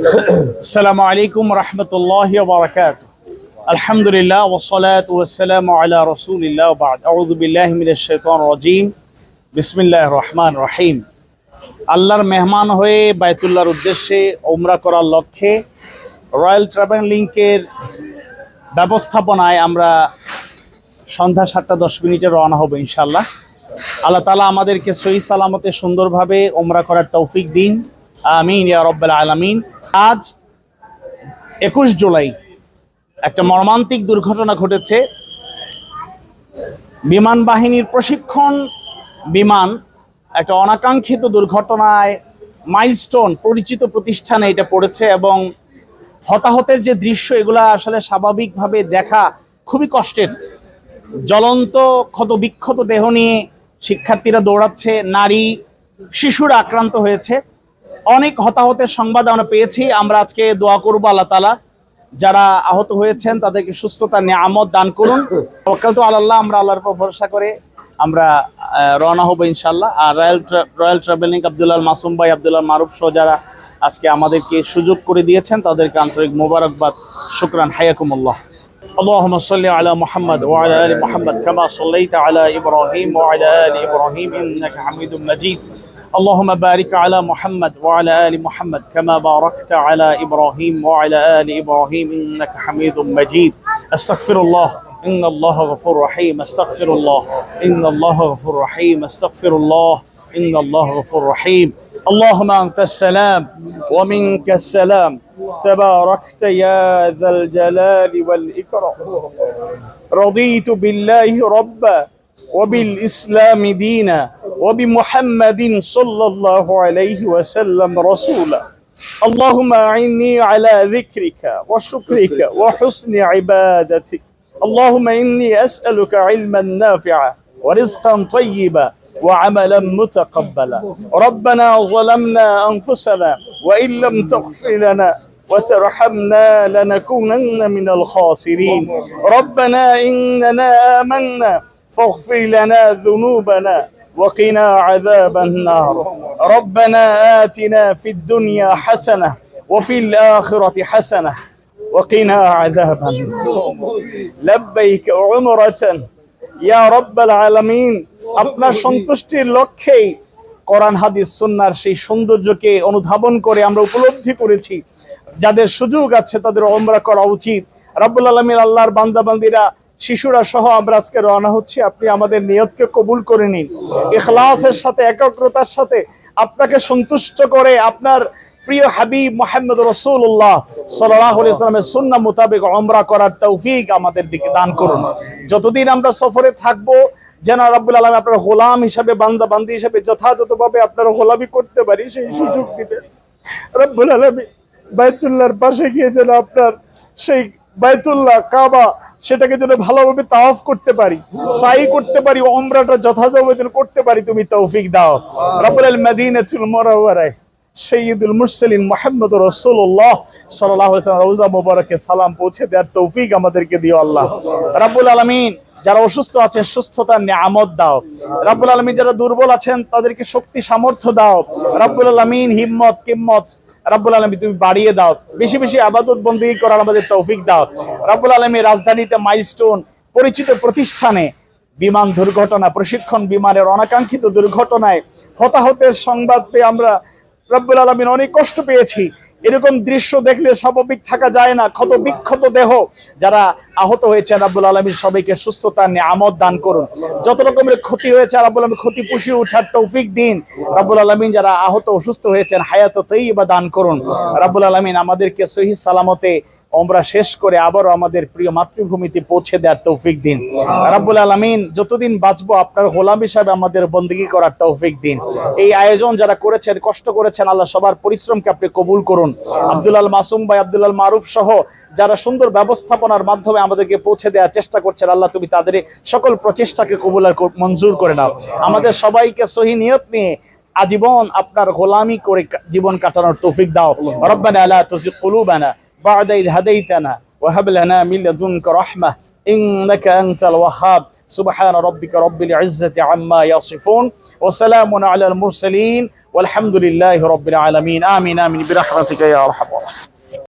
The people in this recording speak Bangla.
আসসালামু আলাইকুম রহমতুল্লাহি ওয়া বারাকাতুহু। আলহামদুলিল্লাহ ওয়াসসালাতু ওয়াসসালামু আলা রাসূলিল্লাহ ওয়া বা'দ। আউযু বিল্লাহি মিনাশ শাইতানির রাজীম। বিসমিল্লাহির রহমানির রহিম। আল্লাহর মেহমান হয়ে বায়তুল্লাহর উদ্দেশ্যে উমরা করার লক্ষ্যে রয়্যাল ট্রাভেল লিংকের ব্যবস্থাপনায় আমরা সন্ধ্যা 7:10 রওনা হব ইনশাআল্লাহ। আল্লাহ তাআলা আমাদেরকে সহি সালামতে সুন্দরভাবে উমরা করার তৌফিক দিন, আমিন ইয়া রাব্বাল আলামিন। আজ 21 জুলাই একটা মর্মান্তিক দুর্ঘটনা ঘটেছে। বিমান বাহিনীর প্রশিক্ষণ বিমান একটা অনাকাঙ্ক্ষিত দুর্ঘটনায় মাইলস্টোন পরিচিত প্রতিষ্ঠানে এটা পড়েছে এবং হতাহতের যে দৃশ্য এগুলা আসলে স্বাভাবিকভাবে দেখা খুবই কষ্টের। জ্বলন্ত ক্ষত বিক্ষত দেহ নিয়ে শিক্ষার্থীরা দৌড়াচ্ছে, নারী শিশুরা আক্রান্ত হয়েছে। অনেক হতাহতের সংবাদ আমরা পেয়েছি। আমরা আজকে দোয়া করব আল্লাহ তাআলা যারা আহত হয়েছেন তাদেরকে সুস্থতার নিয়ামত দান করুন। তাওয়াক্কালতু আলাল্লাহ, আমরা আল্লাহর উপর ভরসা করে আমরা রওনা হব ইনশাআল্লাহ। আর রয়্যাল ট্রাভেলিং আব্দুল্লাহ মাসুম ভাই, আব্দুল্লাহ মারুফ সহ যারা আজকে আমাদেরকে সুযোগ করে দিয়েছেন তাদেরকে আন্তরিক মোবারকবাদ, শুকরান, হায়াকুমুল্লাহ। اللهم صل على محمد وعلى ال محمد كما صليت على ابراهيم وعلى ال ابراهيم انك حميد مجيد. اللهم بارك على محمد وعلى ال محمد كما باركت على ابراهيم وعلى ال ابراهيم انك حميد مجيد. استغفر الله ان الله غفور رحيم. استغفر الله ان الله غفور رحيم. استغفر الله ان الله غفور رحيم. اللهم أنت السلام ومنك السلام تباركت يا ذا الجلال والإكرام. رضيت بالله ربا وبالإسلام دينا وبمحمد صلى الله عليه وسلم رسولا. اللهم أعني على ذكرك وشكرك وحسن عبادتك. اللهم إني أسألك علما نافعا ورزقا طيبا وعملا متقبلا. ربنا ظلمنا أنفسنا وإن لم تغفر لنا وترحمنا لنكونن من الخاسرين. ربنا إننا آمنا فاغفر لنا ذنوبنا وقنا عذاب النار. ربنا آتنا في الدنيا حسنة وفي الآخرة حسنة وقنا عذاب النار. لبيك عمرة يا رب العالمين. আপনার সন্তুষ্টির লক্ষ্যেই কোরআন হাদিস সুন্নাহর সেই সৌন্দর্যকে অনুধাবন করে আমরা উপলব্ধি করেছি যাদের সুযোগ আছে তাদের উমরা করা উচিত। রাব্বুল আলামিন, আল্লাহর বান্দা বান্দীরা, শিশুরা সহ আমরা আজকে রওনা হচ্ছি। আপনি আমাদের নিয়তকে কবুল করে নিন, ইখলাসের সাথে, একাগ্রতার সাথে আপনাকে সন্তুষ্ট করে আপনার প্রিয় হাবিব মুহাম্মদ রাসূলুল্লাহ সাল্লাল্লাহু আলাইহি ওয়াসাল্লামের সুন্নাহ মোতাবেক উমরা করার তৌফিক আমাদের দিকে দান করুন। যতদিন আমরা সফরে থাকবো যেন রাব্বুল আলামিন আপনার গোলাম হিসাবে, বান্দা বান্দি হিসাবে যথাযথভাবে আপনার গোলামি করতে পারি সেই সুযোগ দিবেন রাব্বুল আলামিন। বাইতুল্লাহর পাশে গিয়ে যেন আপনার সেই বাইতুল্লাহ কাবা সেটাকে যেন ভালোভাবে তাওয়াফ করতে পারি, সাই করতে পারি, উমরাটা যথাযথভাবে যেন করতে পারি, তুমি তৌফিক দাও রাব্বুল আলামিন। মদিনাতুল মুনাওয়ারায় সাইয়্যিদুল মুরসালিন মুহাম্মদুর রাসূলুল্লাহ সাল্লাল্লাহু আলাইহি ওয়াসাল্লাম রওজা মুবারকে সালাম পৌঁছে দেওয়ার তৌফিক আমাদেরকে দিও আল্লাহ রাব্বুল আলামিন। যারা অসুস্থ আছেন সুস্থতার নিয়ামত দাও রাব্বুল আলামিন। যারা দুর্বল আছেন তাদেরকে শক্তি সামর্থ্য দাও রাব্বুল আলামিন। হিম্মত কিম্মত রাব্বুল আলামিন তুমি বাড়িয়ে দাও। বেশি বেশি ইবাদত বندگی করার আমাদের তৌফিক দাও রাব্বুল আলামিন। রাজধানীতে মাইলস্টোন পরিচিত প্রতিষ্ঠানে বিমান দুর্ঘটনা, প্রশিক্ষণ বিমানের অনাকাঙ্ক্ষিত দুর্ঘটনায় হতাহতের সংবাদ পেয়ে আমরা রাব্বুল আলামিন অনেক কষ্ট পেয়েছি। এরকম দৃশ্য দেখলে স্বাভাবিক থাকা যায় না। ক্ষত বিক্ষত দেহ যারা আহত হয়েছে রাব্বুল আলামিন সবাইকে সুস্থতার নিয়ামত দান করুন। যত রকমের ক্ষতি হয়েছে রাব্বুল আলামিন ক্ষতি পুষিয়ে ওঠার তৌফিক দিন রাব্বুল আলামিন। যারা আহত অসুস্থ হয়েছেন হায়াত তাইয়্যিবা দান করুন রাব্বুল আলামিন। আমাদেরকে সহি সালামতে উমরা শেষ করে আবারও আমাদের প্রিয় মাতৃভূমিতে পৌঁছে দেওয়ার তৌফিক দিন রাব্বুল আলামিন। যতদিন বাঁচবো আপনার গোলাম হিসাবে আমাদের বندگی করার তৌফিক দিন। এই আয়োজন যারা করেছেন, কষ্ট করেছেন, আল্লাহ সবার পরিশ্রমকে আপনি কবুল করুন। আব্দুল্লাহ মাসুম ভাই, আব্দুল্লাহ মারুফ সহ যারা সুন্দর ব্যবস্থাপনার মাধ্যমে আমাদেরকে পৌঁছে দেওয়ার চেষ্টা করছেন, আল্লাহ তুমি তাদের সকল প্রচেষ্টাকে কবুল আর মঞ্জুর করে নাও। আমাদের সবাইকে সহি নিয়ত নিয়ে আজীবন আপনার গোলামি করে জীবন কাটানোর তৌফিক দাও। রব্বানা লা তুযিগ কুলুবানা বা'দা ইয হাদাইতানা ওয়া হাব লানা মিন লাদুনকা রাহমাহ ইন্নাকা আনতাল ওয়াহ্হাব। সুবহানা রাব্বিকা রাব্বিল ইজ্জাতি আম্মা ইয়াসিফুন ওয়া সালামুন আলাল মুরসালিন ওয়ালহামদুলিল্লাহি রাব্বিল আলামিন। আমিন আমিন বিরহমাতিকা ইয়া আরহামার রাহিমিন।